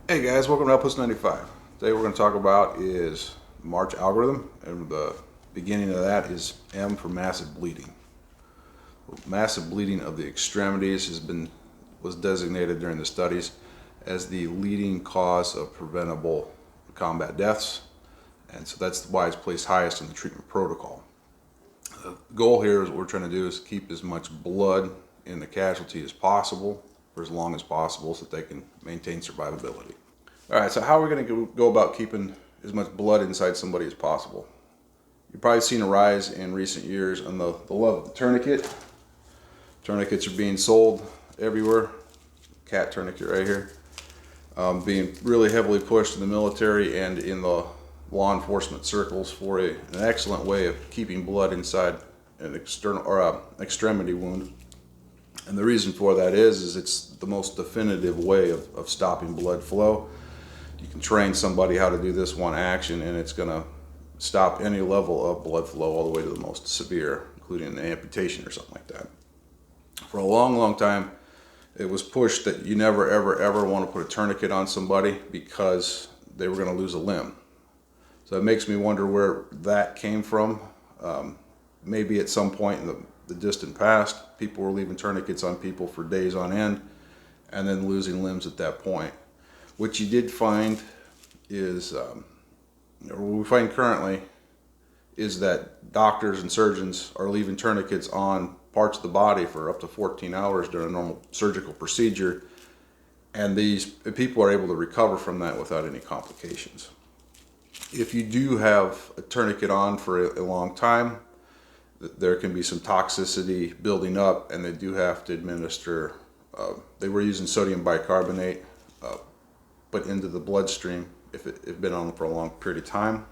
Hey guys, welcome to Outpost 95. Today we're going to talk about is March algorithm, and the beginning of that is M for massive bleeding. Massive bleeding of the extremities was designated during the studies as the leading cause of preventable combat deaths, and so that's why it's placed highest in the treatment protocol. The goal here is what we're trying to do is keep as much blood in the casualty as possible for as long as possible so that they can maintain survivability. All right, so how are we going to go about keeping as much blood inside somebody as possible? You've probably seen a rise in recent years on the love of the tourniquet. Tourniquets are being sold everywhere. Cat tourniquet right here. Being really heavily pushed in the military and in the law enforcement circles for an excellent way of keeping blood inside an extremity wound. And the reason for that is it's the most definitive way of stopping blood flow. You can train somebody how to do this one action and it's going to stop any level of blood flow all the way to the most severe, including an amputation or something like that. For a long time, it was pushed that you never ever want to put a tourniquet on somebody because they were going to lose a limb. So it makes me wonder where that came from. Maybe at some point in the distant past, people were leaving tourniquets on people for days on end and then losing limbs at that point. What you did find is, or what we find currently, is that doctors and surgeons are leaving tourniquets on parts of the body for up to 14 hours during a normal surgical procedure, and these people are able to recover from that without any complications. If you do have a tourniquet on for a long time, there can be some toxicity building up, and they do have to administer, they were using sodium bicarbonate put into the bloodstream if it's been on for a long period of time.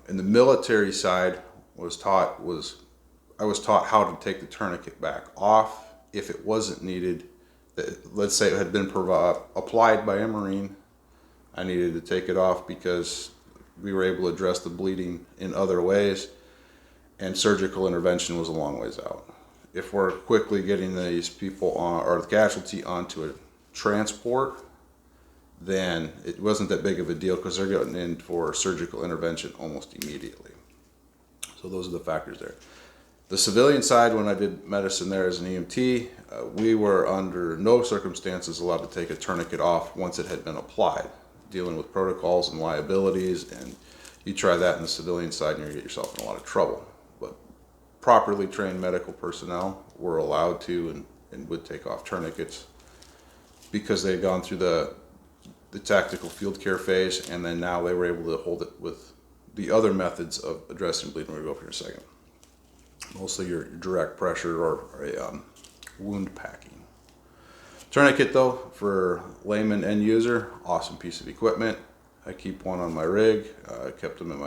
In the military side, I was taught how to take the tourniquet back off if it wasn't needed. Let's say it had been applied by a Marine. I needed to take it off because we were able to address the bleeding in other ways, and surgical intervention was a long ways out. If we're quickly getting these people on, or the casualty onto a transport, then it wasn't that big of a deal because they're getting in for surgical intervention almost immediately. So those are the factors there. The civilian side, when I did medicine there as an EMT, we were under no circumstances allowed to take a tourniquet off once it had been applied, dealing with protocols and liabilities, and you try that in the civilian side and you get yourself in a lot of trouble. But properly trained medical personnel were allowed to and would take off tourniquets because they had gone through the tactical field care phase, and then now they were able to hold it with the other methods of addressing bleeding. We'll go over here in a second. Mostly your direct pressure or a wound packing. Tourniquet though, for layman end user, awesome piece of equipment. I keep one on my rig. I kept them in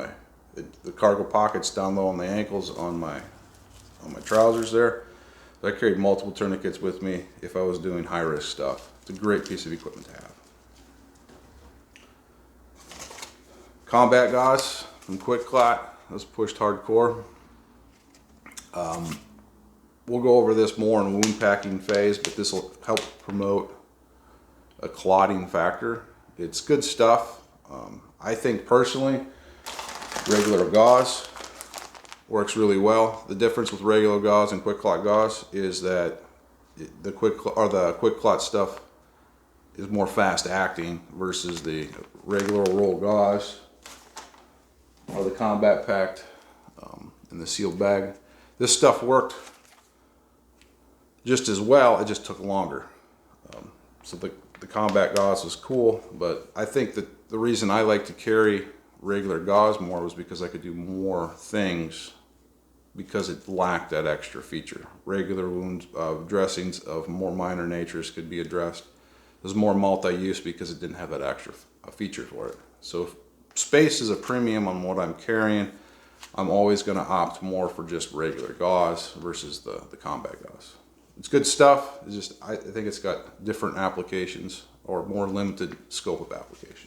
the cargo pockets down low on the ankles on my trousers there. So I carried multiple tourniquets with me if I was doing high risk stuff. It's a great piece of equipment to have. Combat gauze from Quick Clot. That's pushed hardcore. We'll go over this more in a wound packing phase, but this will help promote a clotting factor. It's good stuff. I think personally, regular gauze works really well. The difference with regular gauze and Quick Clot gauze is that the Quick Clot stuff is more fast acting versus the regular roll gauze or the combat packed in the sealed bag. This stuff worked just as well, it just took longer. So the combat gauze was cool, but I think that the reason I like to carry regular gauze more was because I could do more things because it lacked that extra feature. Regular wound dressings of more minor natures could be addressed. It was more multi-use because it didn't have that extra feature for it. So if space is a premium on what I'm carrying, I'm always going to opt more for just regular gauze versus the combat gauze. It's good stuff. It's just I think it's got different applications or more limited scope of applications.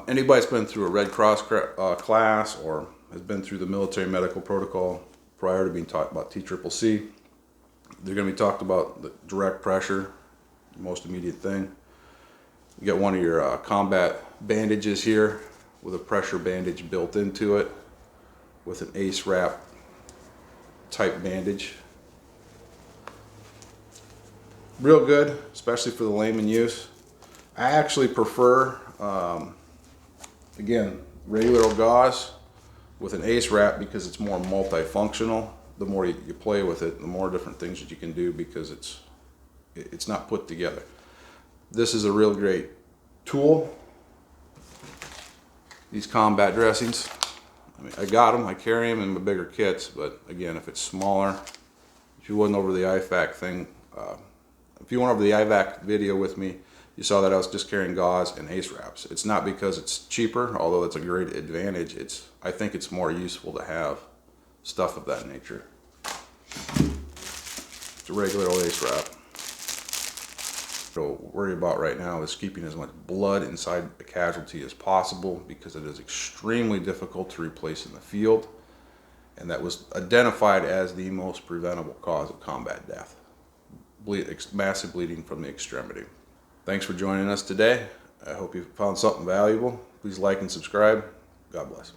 Anybody that's been through a Red Cross class or has been through the military medical protocol prior to being taught about TCCC, they're going to be talked about the direct pressure most immediate thing. You get one of your combat bandages here with a pressure bandage built into it with an ace wrap type bandage. Real good, especially for the layman use. I actually prefer, again, regular old gauze with an ace wrap because it's more multifunctional. The more you play with it, the more different things that you can do because it's not put together. This is a real great tool. These combat dressings, I mean, I got them, I carry them in my bigger kits, but again, if it's smaller, if you went over the IFAC thing, if you went over the IVAC video with me, you saw that I was just carrying gauze and ace wraps. It's not because it's cheaper, although that's a great advantage. I think it's more useful to have stuff of that nature. It's a regular old ace wrap. What to worry about right now is keeping as much blood inside the casualty as possible because it is extremely difficult to replace in the field, and that was identified as the most preventable cause of combat death. Massive bleeding from the extremity. Thanks for joining us today. I hope you found something valuable. Please like and subscribe. God bless.